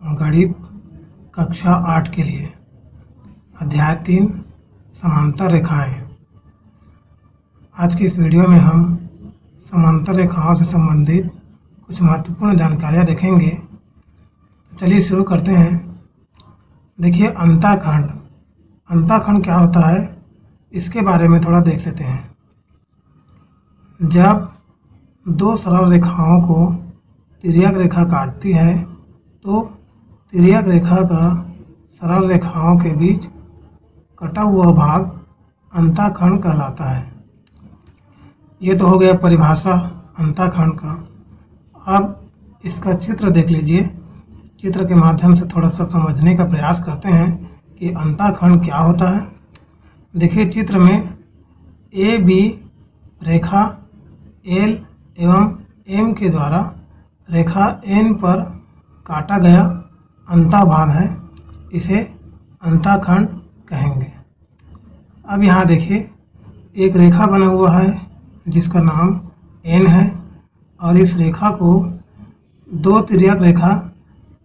गणित कक्षा 8 के लिए अध्याय 3 समांतर रेखाएं। आज की इस वीडियो में हम समांतर रेखाओं से संबंधित कुछ महत्वपूर्ण जानकारियां देखेंगे। तो चलिए शुरू करते हैं। देखिए, अंतःखंड। अंतःखंड क्या होता है, इसके बारे में थोड़ा देख लेते हैं। जब दो सरल रेखाओं को तिर्यक रेखा काटती है तो तिर्यक रेखा का सरल रेखाओं के बीच कटा हुआ भाग अंतःखंड कहलाता है। ये तो हो गया परिभाषा अंतःखंड का। अब इसका चित्र देख लीजिए। चित्र के माध्यम से थोड़ा सा समझने का प्रयास करते हैं कि अंतःखंड क्या होता है। देखिए, चित्र में ए बी रेखा एल एवं एम के द्वारा रेखा एन पर काटा गया अंतःभाग है, इसे अंतःखंड कहेंगे। अब यहाँ देखिए, एक रेखा बना हुआ है जिसका नाम एन है और इस रेखा को दो तिर्यक रेखा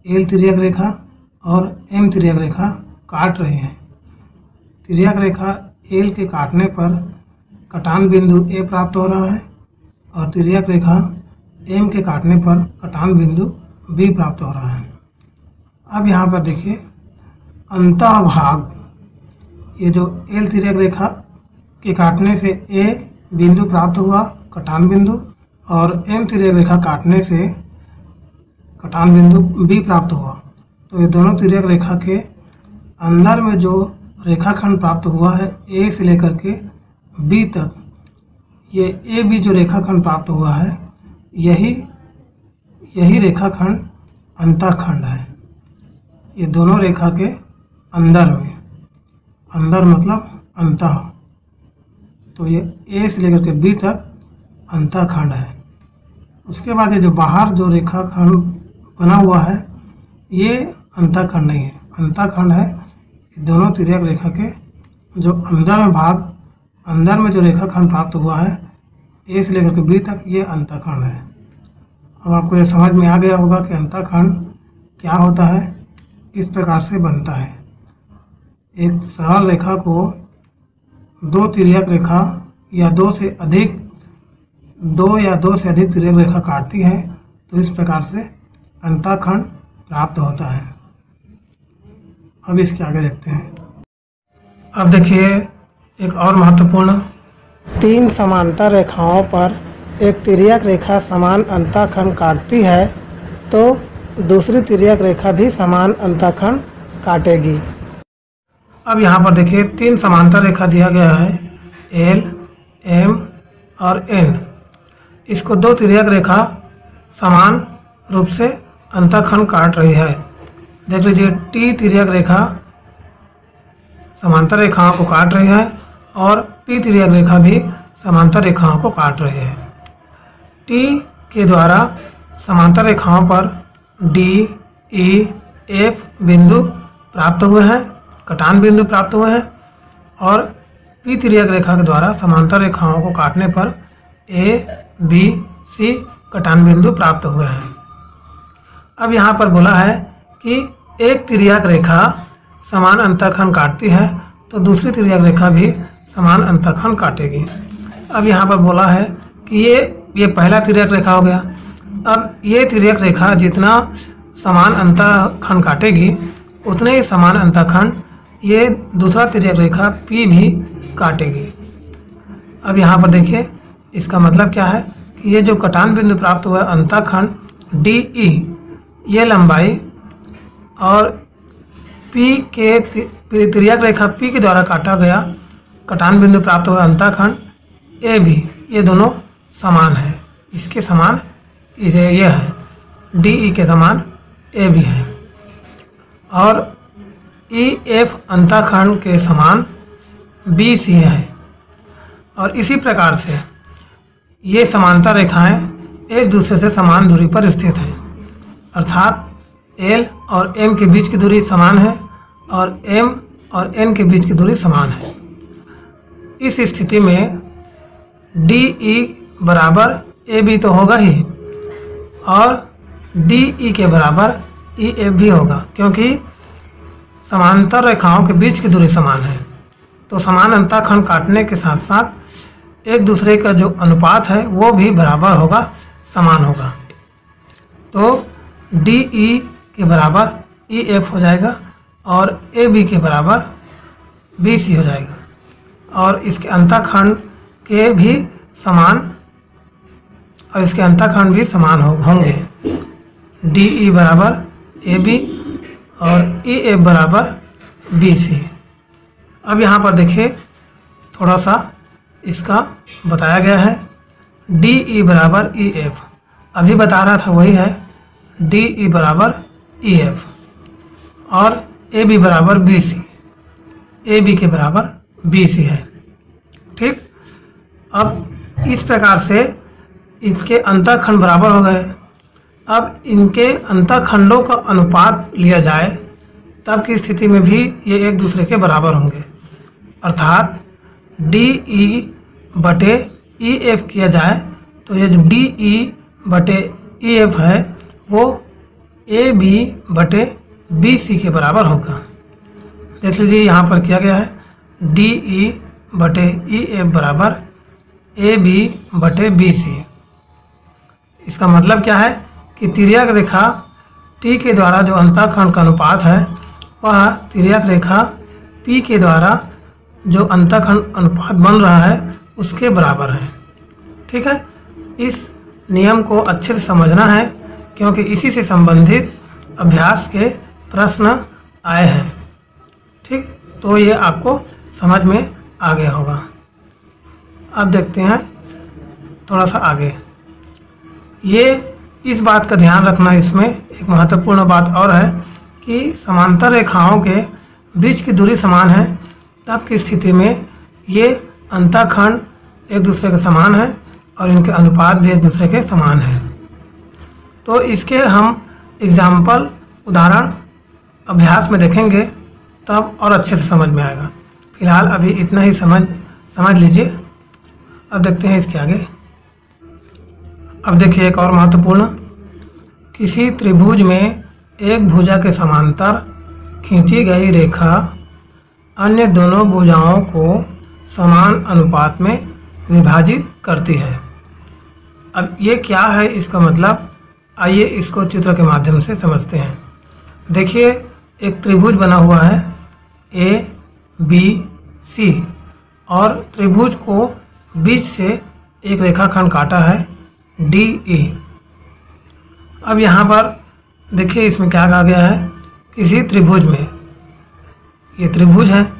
एल तिर्यक रेखा और एम तिर्यक रेखा काट रही हैं। तिर्यक रेखा एल के काटने पर कटान बिंदु ए प्राप्त हो रहा है और तिर्यक रेखा एम के काटने पर कटान बिंदु बी प्राप्त हो रहा है। अब यहाँ पर देखिए, अंतःभाग, ये जो एल तिर्यक रेखा के काटने से ए बिंदु प्राप्त हुआ कटान बिंदु और एम तिर्यक रेखा काटने से कटान बिंदु बी प्राप्त हुआ। तो ये दोनों तिर्यक रेखा के अंदर में जो रेखाखंड प्राप्त हुआ है ए से लेकर के बी तक, ये ए बी जो रेखाखंड प्राप्त हुआ है यही रेखाखंड अंतःखंड है। ये दोनों रेखा के अंदर में, अंदर मतलब अंतः, तो ये ए से लेकर के बी तक अंतःखंड है। उसके बाद ये जो बाहर जो रेखाखंड बना हुआ है ये अंतःखंड नहीं है, अंतःखंड है दोनों तिर्यक रेखा के जो अंदर में भाग, अंदर में जो रेखाखंड प्राप्त हुआ है ए से लेकर के बी तक, ये अंतःखंड है। अब आपको ये समझ में आ गया होगा कि अंतःखंड क्या होता है, किस प्रकार से बनता है। एक सरल रेखा को दो तिर्यक रेखा या दो या दो से अधिक तिर्यक रेखा काटती है तो इस प्रकार से अंतःखंड प्राप्त होता है। अब इसके आगे देखते हैं। अब देखिए, एक और महत्वपूर्ण, तीन समांतर रेखाओं पर एक तिर्यक रेखा समान अंतःखंड काटती है तो दूसरी तिर्यक रेखा भी समान अंतःखंड काटेगी। अब यहाँ पर देखिए, तीन समांतर रेखा दिया गया है, एल, एम और एन। इसको दो तिर्यक रेखा समान रूप से अंतःखंड काट रही है। देख लीजिए, टी तिर्यक रेखा समांतर रेखाओं को काट रही है और पी तिर्यक रेखा भी समांतर रेखाओं को काट रही है। टी के द्वारा समांतर रेखाओं पर डी, ई, एफ बिंदु प्राप्त हुए हैं, कटान बिंदु प्राप्त हुए हैं और पी तिर्यक रेखा के द्वारा समांतर रेखाओं को काटने पर ए, बी, सी कटान बिंदु प्राप्त हुए हैं। अब यहाँ पर बोला है कि एक तिर्यक रेखा समान अंतःखंड काटती है तो दूसरी तिर्यक रेखा भी समान अंतःखंड काटेगी। अब यहाँ पर बोला है कि ये पहला तिर्यक रेखा हो गया। अब ये तिर्यक रेखा जितना समान अंतःखंड काटेगी उतने ही समान अंतःखंड ये दूसरा तिर्यक रेखा P भी काटेगी। अब यहाँ पर देखिए, इसका मतलब क्या है कि ये जो कटान बिंदु प्राप्त हुआ अंतःखंड DE, ये लंबाई और P के तिर्यक रेखा P के द्वारा काटा गया कटान बिंदु प्राप्त हुआ अंतःखंड AB, ये दोनों समान है। इसके समान ये है, DE के समान AB है और EF अंतःखंड के समान BC है। और इसी प्रकार से ये समांतर रेखाएं एक दूसरे से समान दूरी पर स्थित हैं, अर्थात L और M के बीच की दूरी समान है और M और N के बीच की दूरी समान है। इस स्थिति में DE बराबर AB तो होगा ही और DE के बराबर ई एफ भी होगा, क्योंकि समांतर रेखाओं के बीच की दूरी समान है। तो समान अंतःखंड काटने के साथ साथ एक दूसरे का जो अनुपात है वो भी बराबर होगा, समान होगा। तो डी ई के बराबर ई एफ हो जाएगा और ए बी के बराबर बी सी हो जाएगा, और इसके अंतःखंड के भी समान और इसके अंतःखंड भी समान होंगे। डी ई बराबर ए बी और ई एफ बराबर बी सी। अब यहाँ पर देखिए थोड़ा सा इसका बताया गया है। डी ई बराबर ई एफ, अभी बता रहा था वही है, डी ई बराबर ई एफ और ए बी बराबर बी सी, ए बी के बराबर बी सी है। ठीक, अब इस प्रकार से इसके अंतःखंड बराबर हो गए। अब इनके अंतःखंडों का अनुपात लिया जाए तब की स्थिति में भी ये एक दूसरे के बराबर होंगे, अर्थात डी ई बटे ई एफ किया जाए तो ये जो डी ई बटे ई एफ है वो ए बी बटे बी सी के बराबर होगा। देख लीजिए यहाँ पर किया गया है डी ई बटे ई एफ बराबर ए बी बटे बी सी। इसका मतलब क्या है कि तिर्यक रेखा टी के द्वारा जो अंतःखंड का अनुपात है वह तिर्यक रेखा पी के द्वारा जो अंतःखंड अनुपात बन रहा है उसके बराबर है। ठीक है, इस नियम को अच्छे से समझना है क्योंकि इसी से संबंधित अभ्यास के प्रश्न आए हैं। ठीक, तो ये आपको समझ में आ गया होगा। अब देखते हैं थोड़ा सा आगे। ये इस बात का ध्यान रखना, इसमें एक महत्वपूर्ण बात और है कि समांतर रेखाओं के बीच की दूरी समान है तब की स्थिति में ये अंतःखंड एक दूसरे के समान है और इनके अनुपात भी एक दूसरे के समान है। तो इसके हम एग्जाम्पल उदाहरण अभ्यास में देखेंगे तब और अच्छे से समझ में आएगा। फिलहाल अभी इतना ही समझ लीजिए। अब देखते हैं इसके आगे। अब देखिए एक और महत्वपूर्ण, किसी त्रिभुज में एक भुजा के समांतर खींची गई रेखा अन्य दोनों भुजाओं को समान अनुपात में विभाजित करती है। अब ये क्या है, इसका मतलब आइए इसको चित्र के माध्यम से समझते हैं। देखिए एक त्रिभुज बना हुआ है ए बी सी और त्रिभुज को बीच से एक रेखाखंड काटा है डी ई। अब यहाँ पर देखिए इसमें क्या कहा गया है, किसी त्रिभुज में, ये त्रिभुज है,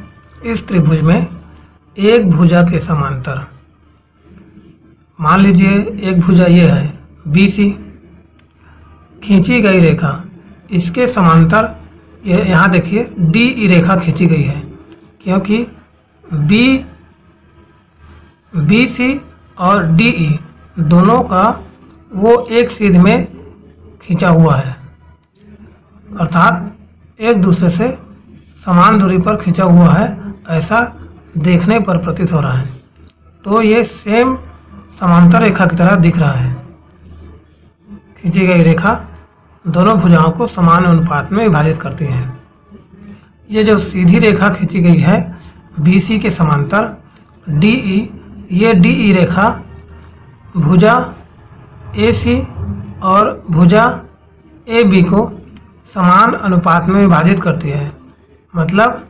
इस त्रिभुज में एक भुजा के समांतर, मान लीजिए एक भुजा ये है बी सी, खींची गई रेखा इसके समांतर ये यहाँ देखिए डी ई रेखा खींची गई है क्योंकि बी सी और डी ई दोनों का वो एक सीध में खींचा हुआ है, अर्थात एक दूसरे से समान दूरी पर खींचा हुआ है, ऐसा देखने पर प्रतीत हो रहा है। तो ये सेम समांतर रेखा की तरह दिख रहा है। खींची गई रेखा दोनों भुजाओं को समान अनुपात में विभाजित करती है। ये जो सीधी रेखा खींची गई है BC के समांतर DE, ये DE रेखा भुजा AC और भुजा AB को समान अनुपात में विभाजित करती है। मतलब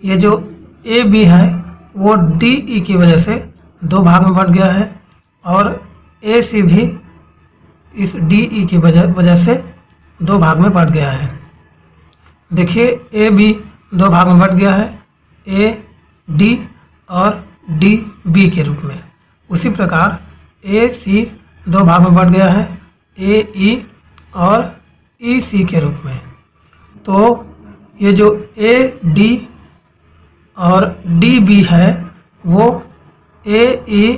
ये जो AB है वो DE की वजह से दो भाग में बंट गया है और AC भी इस DE की वजह से दो भाग में बंट गया है। देखिए AB दो भाग में बंट गया है, AD और DB के रूप में। उसी प्रकार AC दो भाग में बंट गया है, AE और EC के रूप में। तो ये जो AD और DB है वो AE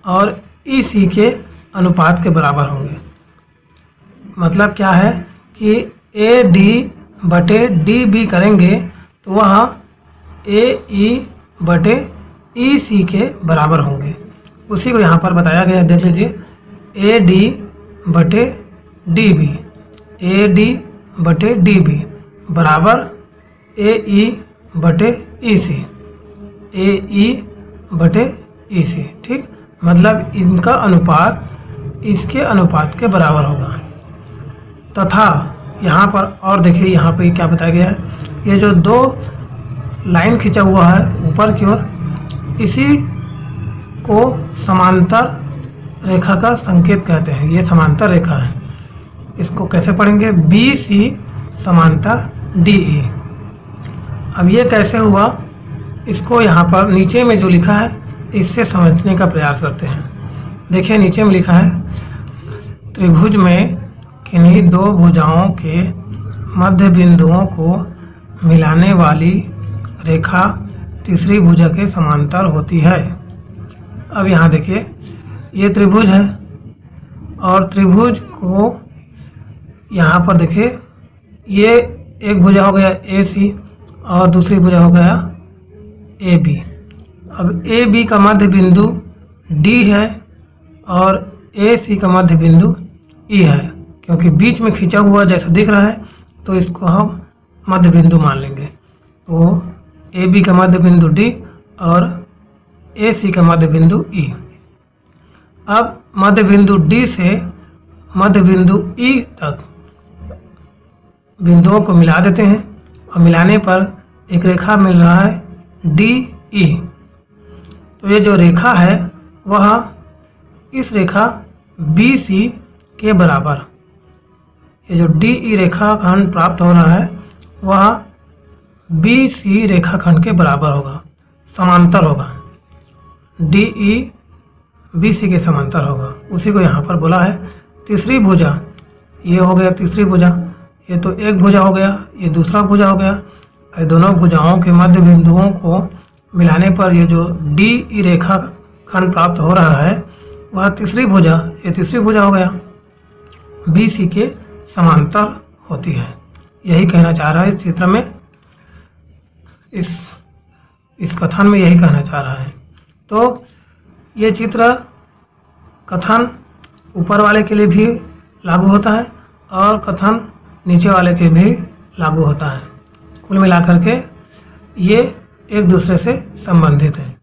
और EC के अनुपात के बराबर होंगे। मतलब क्या है कि AD बटे DB करेंगे तो वह AE बटे EC के बराबर होंगे। उसी को यहाँ पर बताया गया है, देख लीजिए AD बटे DB, AD बटे डी बी बराबर ए ई बटे ई सी, ए ई बटे ई सी। ठीक, मतलब इनका अनुपात इसके अनुपात के बराबर होगा। तथा यहाँ पर और देखिए, यहाँ पे क्या बताया गया है, ये जो दो लाइन खींचा हुआ है ऊपर की ओर, इसी को समांतर रेखा का संकेत कहते हैं। ये समांतर रेखा है। इसको कैसे पढ़ेंगे? बी सी समांतर डी ई। अब ये कैसे हुआ, इसको यहाँ पर नीचे में जो लिखा है इससे समझने का प्रयास करते हैं। देखिए नीचे में लिखा है, त्रिभुज में किन्हीं दो भुजाओं के मध्य बिंदुओं को मिलाने वाली रेखा तीसरी भुजा के समांतर होती है। अब यहाँ देखिए, ये त्रिभुज है और त्रिभुज को यहाँ पर देखिए, ये एक भुजा हो गया ए सी और दूसरी भुजा हो गया ए बी। अब ए बी का मध्य बिंदु डी है और ए सी का मध्य बिंदु ई है। क्योंकि बीच में खींचा हुआ जैसा दिख रहा है तो इसको हम मध्य बिंदु मान लेंगे। तो ए बी का मध्य बिंदु डी और ए सी का मध्य बिंदु ई। अब मध्य बिंदु डी से मध्य बिंदु ई तक बिंदुओं को मिला देते हैं और मिलाने पर एक रेखा मिल रहा है डी ई। तो ये जो रेखा है वह इस रेखा बी सी के बराबर, ये जो डी ई रेखाखंड प्राप्त हो रहा है वह बी सी रेखाखंड के बराबर होगा, समांतर होगा। डी ई बी सी के समांतर होगा। उसी को यहाँ पर बोला है तीसरी भुजा। ये हो गया तीसरी भुजा, ये तो एक भुजा हो गया, ये दूसरा भुजा हो गया। ये दोनों भुजाओं के मध्य बिंदुओं को मिलाने पर ये जो डी ई रेखा खंड प्राप्त हो रहा है वह तीसरी भुजा, ये तीसरी भुजा हो गया, बी सी के समांतर होती है। यही कहना चाह रहा है इस चित्र में, इस कथन में यही कहना चाह रहा है। तो ये चित्र कथन ऊपर वाले के लिए भी लागू होता है और कथन नीचे वाले के भी लागू होता है। कुल मिलाकर के ये एक दूसरे से संबंधित है।